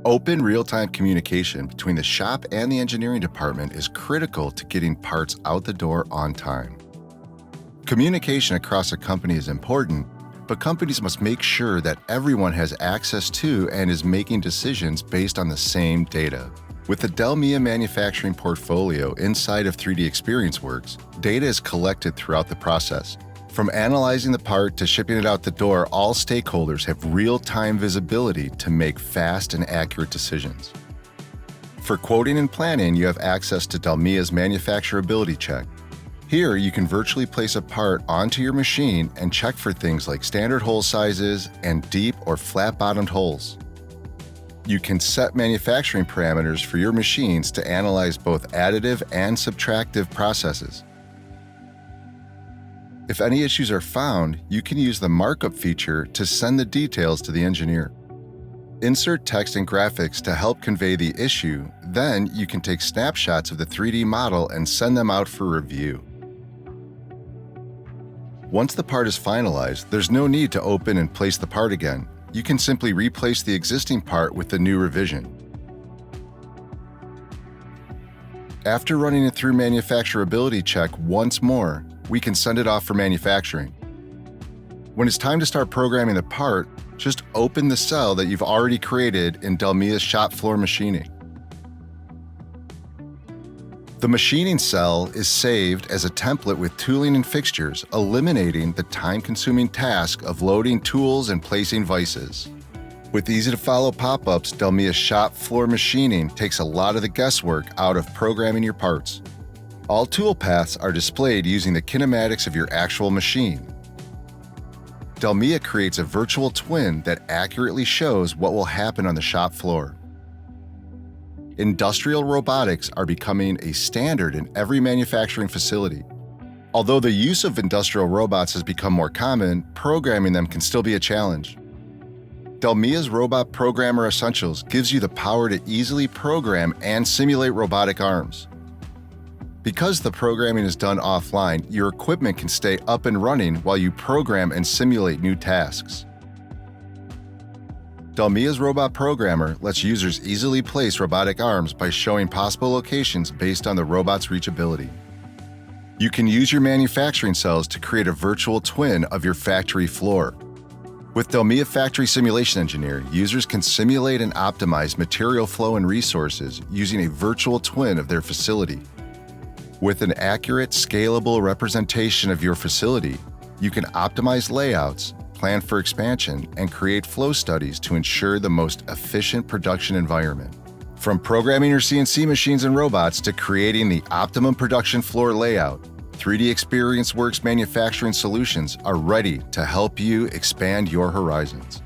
Open real-time communication between the shop and the engineering department is critical to getting parts out the door on time. Communication across a company is important, but companies must make sure that everyone has access to and is making decisions based on the same data. With the Delmia manufacturing portfolio inside of 3D ExperienceWorks, data is collected throughout the process. From analyzing the part to shipping it out the door, all stakeholders have real-time visibility to make fast and accurate decisions. For quoting and planning, you have access to Delmia's manufacturability check. Here, you can virtually place a part onto your machine and check for things like standard hole sizes and deep or flat-bottomed holes. You can set manufacturing parameters for your machines to analyze both additive and subtractive processes. If any issues are found, you can use the markup feature to send the details to the engineer. Insert text and graphics to help convey the issue, then you can take snapshots of the 3D model and send them out for review. Once the part is finalized, there's no need to open and place the part again. You can simply replace the existing part with the new revision. After running it through manufacturability check once more, we can send it off for manufacturing. When it's time to start programming the part, just open the cell that you've already created in Delmia's shop floor machining. The machining cell is saved as a template with tooling and fixtures, eliminating the time-consuming task of loading tools and placing vices. With easy-to-follow pop-ups, Delmia's shop floor machining takes a lot of the guesswork out of programming your parts. All tool paths are displayed using the kinematics of your actual machine. Delmia creates a virtual twin that accurately shows what will happen on the shop floor. Industrial robotics are becoming a standard in every manufacturing facility. Although the use of industrial robots has become more common, programming them can still be a challenge. Delmia's Robot Programmer Essentials gives you the power to easily program and simulate robotic arms. Because the programming is done offline, your equipment can stay up and running while you program and simulate new tasks. Delmia's Robot Programmer lets users easily place robotic arms by showing possible locations based on the robot's reachability. You can use your manufacturing cells to create a virtual twin of your factory floor. With Delmia Factory Simulation Engineer, users can simulate and optimize material flow and resources using a virtual twin of their facility. With an accurate, scalable representation of your facility, you can optimize layouts, plan for expansion, and create flow studies to ensure the most efficient production environment. From programming your CNC machines and robots to creating the optimum production floor layout, 3D ExperienceWorks manufacturing solutions are ready to help you expand your horizons.